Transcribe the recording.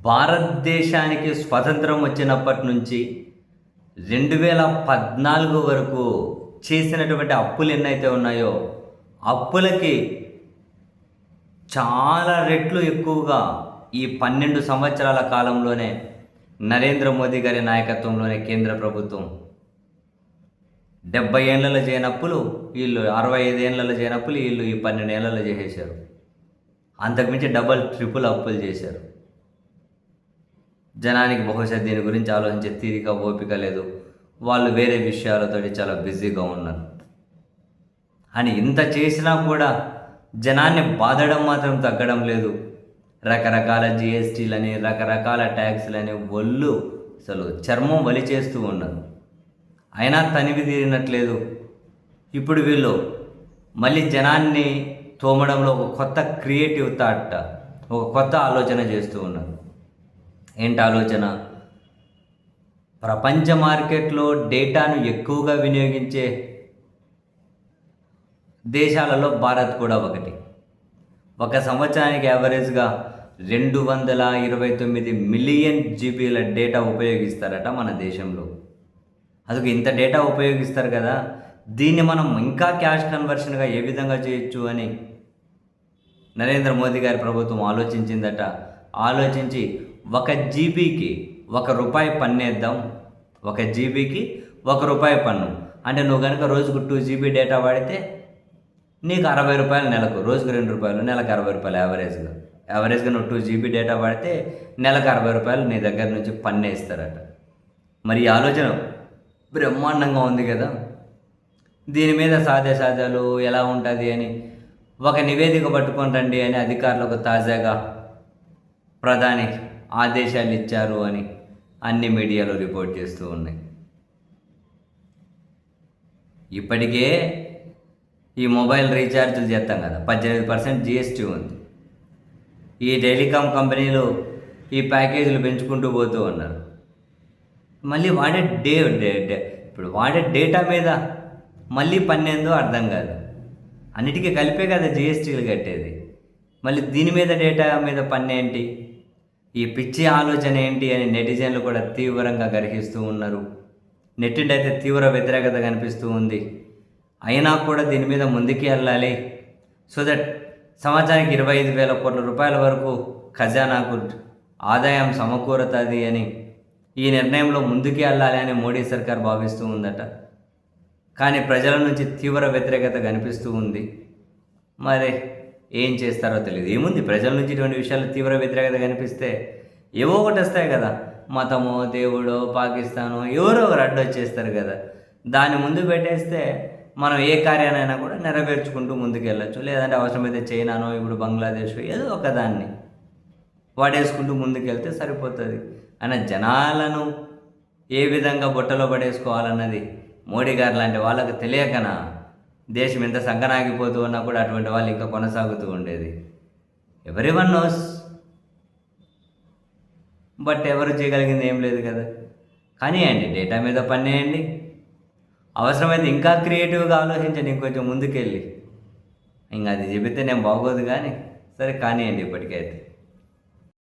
భారతదేశానికి స్వతంత్రం వచ్చినప్పటి నుంచి 2014 వరకు చేసినటువంటి అప్పులు ఎన్నైతే ఉన్నాయో, అప్పులకి చాలా రెట్లు ఎక్కువగా ఈ 12 సంవత్సరాల కాలంలోనే నరేంద్ర మోదీ గారి నాయకత్వంలోనే కేంద్ర ప్రభుత్వం 70 ఏళ్లలో చేయనప్పులు వీళ్ళు, 65 ఏళ్లలో చేయనప్పులు వీళ్ళు ఈ 12 ఏళ్లలో చేసేశారు. అంతకుమించి డబల్ ట్రిపుల్ అప్పులు చేశారు. జనానికి బహుశా దీని గురించి ఆలోచించే తీరిక, ఓపిక లేదు. వాళ్ళు వేరే విషయాలతో చాలా బిజీగా ఉన్నారు. అని ఇంత చేసినా కూడా జనాన్ని బాధడం మాత్రం తగ్గడం లేదు. రకరకాల జిఎస్టీలని, రకరకాల ట్యాక్స్లని ఒళ్ళు అసలు చర్మం వలిచేస్తూ ఉన్నారు. అయినా తనివి తీరినట్లేదు. ఇప్పుడు వీళ్ళు మళ్ళీ జనాన్ని తోమడంలో ఒక కొత్త క్రియేటివ్ థాట్, ఒక కొత్త ఆలోచన చేస్తూ ఉన్నారు. ఏంటి ఆలోచన? ప్రపంచ మార్కెట్లో డేటాను ఎక్కువగా వినియోగించే దేశాలలో భారత్ కూడా ఒకటి. ఒక సంవత్సరానికి యావరేజ్గా 229 మిలియన్ జీబీల డేటా ఉపయోగిస్తారట మన దేశంలో. అందుకు ఇంత డేటా ఉపయోగిస్తారు కదా, దీన్ని మనం ఇంకా క్యాష్ కన్వర్షన్గా ఏ విధంగా చేయొచ్చు అని నరేంద్ర మోదీ గారి ప్రభుత్వం ఆలోచించిందట. ఆలోచించి 1 జీబీకి ₹1 పన్నేద్దాం. 1 జీబీకి ₹1 పన్ను అంటే నువ్వు కనుక రోజుకు 2 జీబీ డేటా వాడితే నీకు ₹60 నెలకు, రోజుకు ₹2, నెలకు ₹60 యావరేజ్గా నువ్వు 2 జీబీ డేటా వాడితే నెలకు ₹60 నీ దగ్గర నుంచి పన్నేస్తారట. మరి ఈ ఆలోచన బ్రహ్మాండంగా ఉంది కదా. దీని మీద సాధ్యాలు ఎలా ఉంటుంది అని ఒక నివేదిక పట్టుకొని రండి అని అధికారులకు తాజాగా ప్రధాని ఆదేశాలు ఇచ్చారు అని అన్ని మీడియాలో రిపోర్ట్ చేస్తూ ఉన్నాయి. ఇప్పటికే ఈ మొబైల్ రీఛార్జీలు చేస్తాం కదా, 18% జిఎస్టీ ఉంది. ఈ టెలికాం కంపెనీలు ఈ ప్యాకేజీలు పెంచుకుంటూ పోతూ ఉన్నారు. మళ్ళీ ఇప్పుడు వాడే డేటా మీద మళ్ళీ పన్నేందో అర్థం కాదు. అన్నిటికీ కలిపే కదా జిఎస్టీలు కట్టేది. మళ్ళీ దీని మీద డేటా మీద పన్నేంటి? ఈ పిచ్చి ఆలోచన ఏంటి అని నెటిజన్లు కూడా తీవ్రంగా గర్హిస్తూ ఉన్నారు. నెట్టింటైతే తీవ్ర వ్యతిరేకత కనిపిస్తూ ఉంది. అయినా కూడా దీని మీద ముందుకు వెళ్ళాలి, సో దట్ సంవత్సరానికి 25,000 కోట్ల రూపాయల వరకు ఖజానాకు ఆదాయం సమకూరుతుంది అని ఈ నిర్ణయంలో ముందుకు వెళ్ళాలి అని మోడీ సర్కార్ భావిస్తూ ఉందట. కానీ ప్రజల నుంచి తీవ్ర వ్యతిరేకత కనిపిస్తూ ఉంది. మరి ఏం చేస్తారో తెలియదు. ఏముంది, ప్రజల నుంచి ఇటువంటి విషయాలు తీవ్ర వ్యతిరేకత కనిపిస్తే ఏవో ఒకటి వస్తాయి కదా, మతమో, దేవుడో, పాకిస్తానో ఎవరో ఒకరు అడ్డు వచ్చేస్తారు కదా. దాన్ని ముందు పెట్టేస్తే మనం ఏ కార్యాలైనా కూడా నెరవేర్చుకుంటూ ముందుకు వెళ్ళచ్చు. లేదంటే అవసరమైతే చైనానో, ఇప్పుడు బంగ్లాదేశ్, ఏదో ఒక దాన్ని వాడేసుకుంటూ ముందుకు వెళ్తే సరిపోతుంది. అయినా జనాలను ఏ విధంగా బుట్టలో పడేసుకోవాలన్నది మోడీ గారు లాంటి వాళ్ళకు తెలియకనా దేశం ఎంత సంకనాగిపోతూ ఉన్నా కూడా అటువంటి వాళ్ళు ఇంకా కొనసాగుతూ ఉండేది. ఎవరీవన్ నోస్, బట్ ఎవరు చేయగలిగింది ఏం లేదు కదా. కానీయండి, డేటా మీద పన్నేయండి, అవసరమైతే ఇంకా క్రియేటివ్గా ఆలోచించండి, ఇంకొంచెం ముందుకెళ్ళి. ఇంకా అది చెబితే నేను బాగోదు కానీ సరే కానివ్వండి ఇప్పటికైతే.